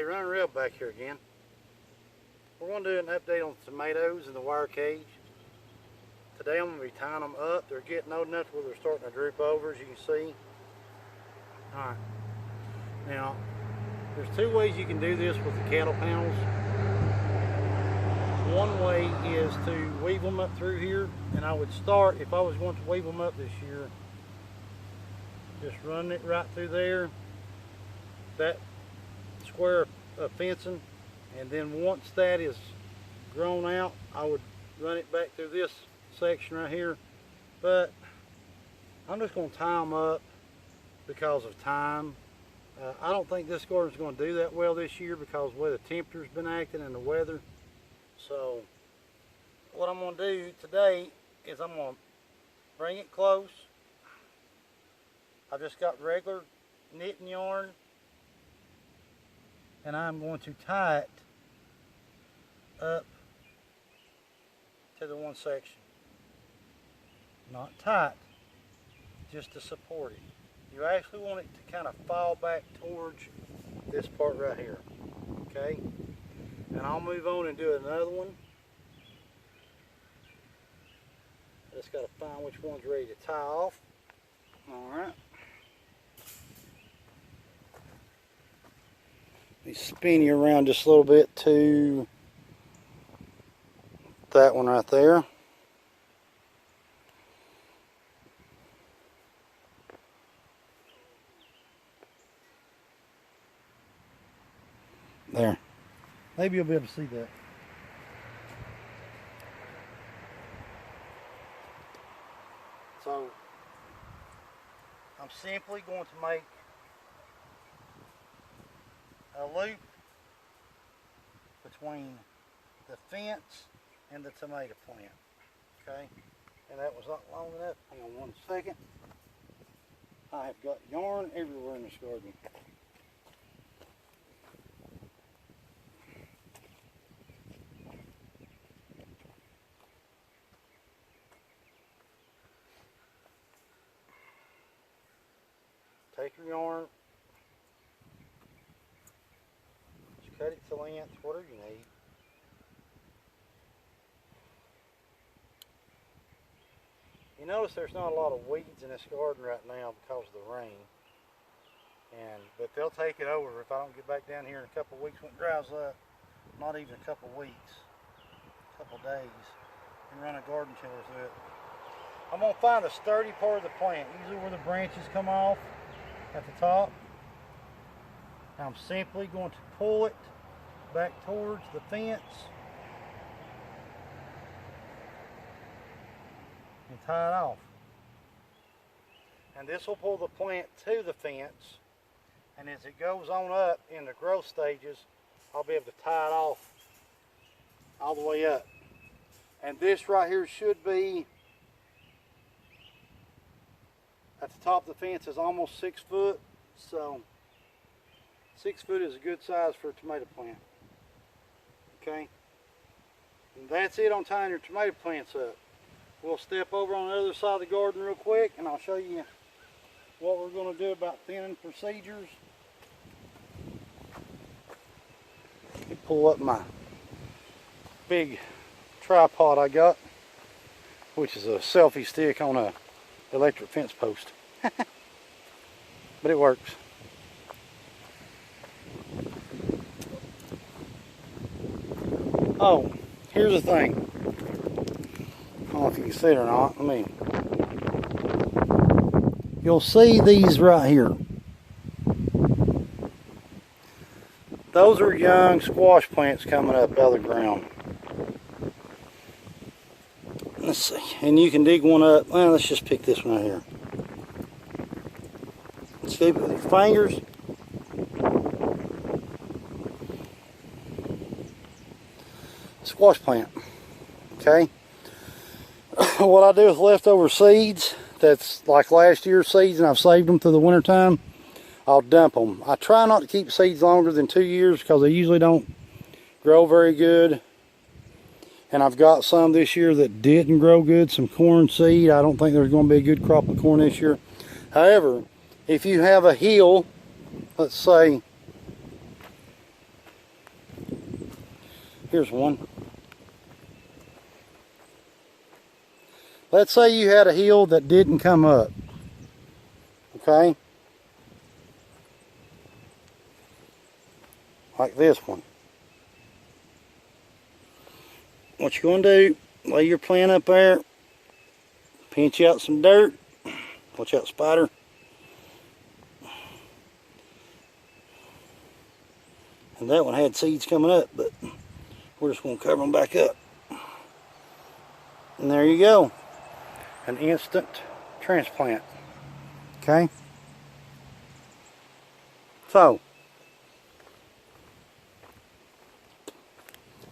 Hey, Running Rail back here again. We're going to do an update on the tomatoes in the wire cage. Today I'm going to be tying them up. They're getting old enough where they're starting to droop over, as you can see. Alright. Now, there's two ways you can do this with the cattle panels. One way is to weave them up through here, and I would start, if I was going to weave them up this year, just running it right through there, that square of fencing, and then once that is grown out, I would run it back through this section right here. But I'm just going to tie them up because of time. I don't think this garden's going to do that well this year because of the way the temperature's been acting and the weather. So what I'm going to do today is I'm going to bring it close. I've just got regular knitting yarn, and I'm going to tie it up to the one section. Not tight, just to support it. You actually want it to kind of fall back towards this part right here. Okay? And I'll move on and do another one. I just got to find which one's ready to tie off. Alright. Let me spin you around just a little bit to that one right there. There. Maybe you'll be able to see that. So, I'm simply going to make a loop between the fence and the tomato plant. Okay? And that was not long enough. Hang on one second. I have got yarn everywhere in this garden. Take your yarn, just cut it to length, whatever you need. You notice there's not a lot of weeds in this garden right now because of the rain. But they'll take it over if I don't get back down here in a couple of weeks when it dries up. Not even a couple of weeks, a couple of days, and run a garden tiller through it. I'm going to find the sturdy part of the plant, usually where the branches come off at the top. I'm simply going to pull it back towards the fence and tie it off. And this will pull the plant to the fence, and as it goes on up in the growth stages, I'll be able to tie it off all the way up. And this right here should be, at the top of the fence is almost 6 foot, so 6 foot is a good size for a tomato plant. Okay, and that's it on tying your tomato plants up. We'll step over on the other side of the garden real quick, and I'll show you what we're going to do about thinning procedures. Let me pull up my big tripod I got, which is a selfie stick on a electric fence post. But it works. Oh, here's the thing. I don't know if you can see it or not. You'll see these right here. Those are young squash plants coming up out of the ground. Let's see, and you can dig one up. Well, let's just pick this one right here. Scoop it with your fingers. Squash plant. Okay. What I do with leftover seeds, that's like last year's seeds, and I've saved them through the winter time, I'll dump them. I try not to keep seeds longer than 2 years because they usually don't grow very good. And I've got some this year that didn't grow good, some corn seed. I don't think there's going to be a good crop of corn this year. However, if you have a hill, let's say Here's one. Let's say you had a hill that didn't come up. Okay? Like this one. What you're going to do, lay your plant up there, pinch out some dirt. Watch out, spider. And that one had seeds coming up, but we're just going to cover them back up. And there you go. An instant transplant. Okay? So,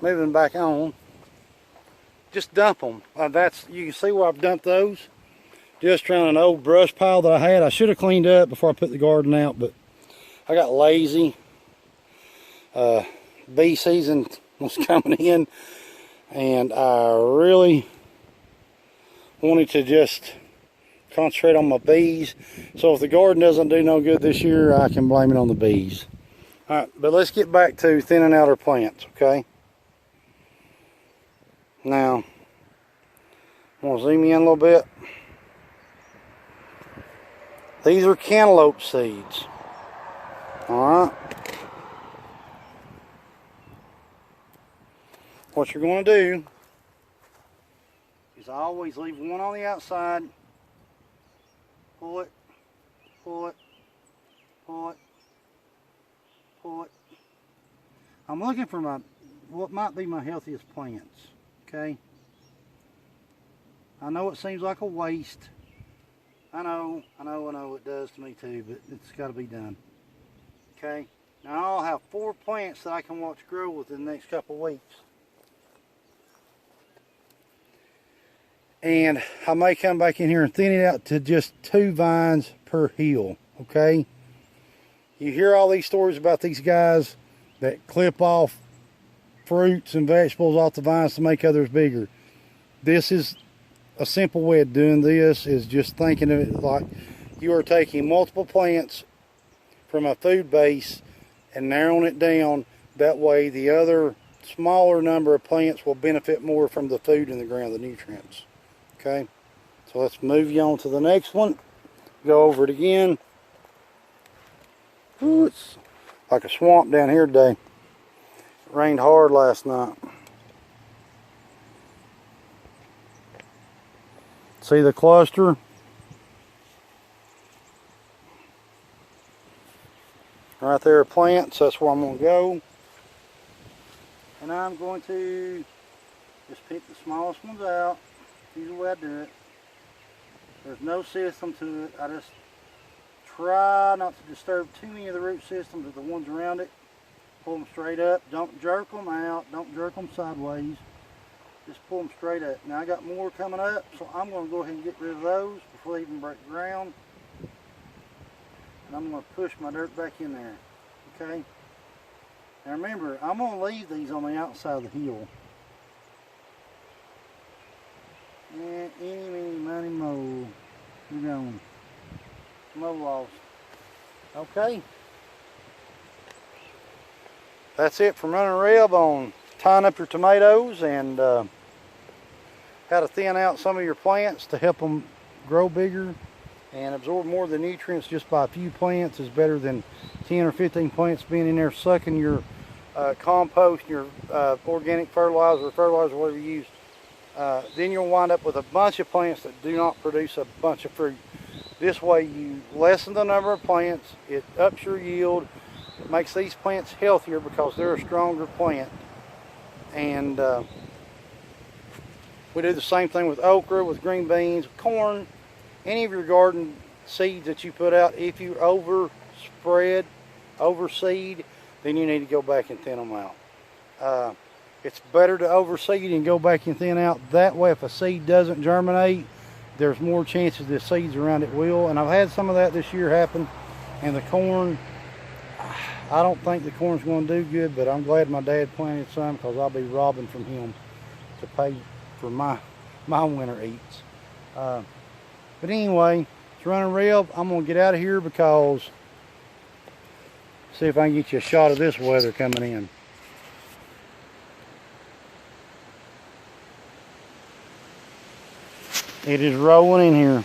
moving back on, just dump them. You can see where I've dumped those. Just around an old brush pile that I had. I should have cleaned up before I put the garden out, but I got lazy. Bee season was coming in, and I really wanted to just concentrate on my bees. So if the garden doesn't do no good this year, I can blame it on the bees. Alright, but let's get back to thinning out our plants, okay? Now, I'm going to zoom in a little bit. These are cantaloupe seeds. Alright. What you're going to do is I always leave one on the outside. Pull it, pull it, pull it, pull it. I'm looking for what might be my healthiest plants, okay? I know it seems like a waste. I know it does to me too, but it's got to be done, okay? Now I'll have 4 plants that I can watch grow within the next couple of weeks. And I may come back in here and thin it out to just 2 vines per hill, okay? You hear all these stories about these guys that clip off fruits and vegetables off the vines to make others bigger. This is a simple way of doing this, is just thinking of it like you are taking multiple plants from a food base and narrowing it down. That way the other smaller number of plants will benefit more from the food in the ground, the nutrients. Okay, so let's move you on to the next one. Go over it again. Ooh, it's like a swamp down here today. It rained hard last night. See the cluster? Right there are plants. That's where I'm going to go. And I'm going to just pick the smallest ones out. Here's the way I do it. There's no system to it. I just try not to disturb too many of the root systems of the ones around it. Pull them straight up. Don't jerk them out. Don't jerk them sideways. Just pull them straight up. Now I got more coming up, so I'm going to go ahead and get rid of those before they even break the ground. And I'm going to push my dirt back in there. Okay? Now remember, I'm going to leave these on the outside of the hill. And any, many, money, mo. You're going. Mo lost. Okay. That's it from running Reb on tying up your tomatoes and how to thin out some of your plants to help them grow bigger and absorb more of the nutrients just by a few plants is better than 10 or 15 plants being in there sucking your compost, your organic fertilizer, whatever you use. Then you'll wind up with a bunch of plants that do not produce a bunch of fruit. This way you lessen the number of plants, it ups your yield, it makes these plants healthier because they're a stronger plant. And we do the same thing with okra, with green beans, corn, any of your garden seeds that you put out. If you overspread, overseed, then you need to go back and thin them out. It's better to overseed and go back and thin out. That way, if a seed doesn't germinate, there's more chances the seeds around it will. And I've had some of that this year happen. And the corn, I don't think the corn's going to do good, but I'm glad my dad planted some because I'll be robbing from him to pay for my winter eats. But anyway, it's running Reb. I'm going to get out of here because see if I can get you a shot of this weather coming in. It is rolling in here.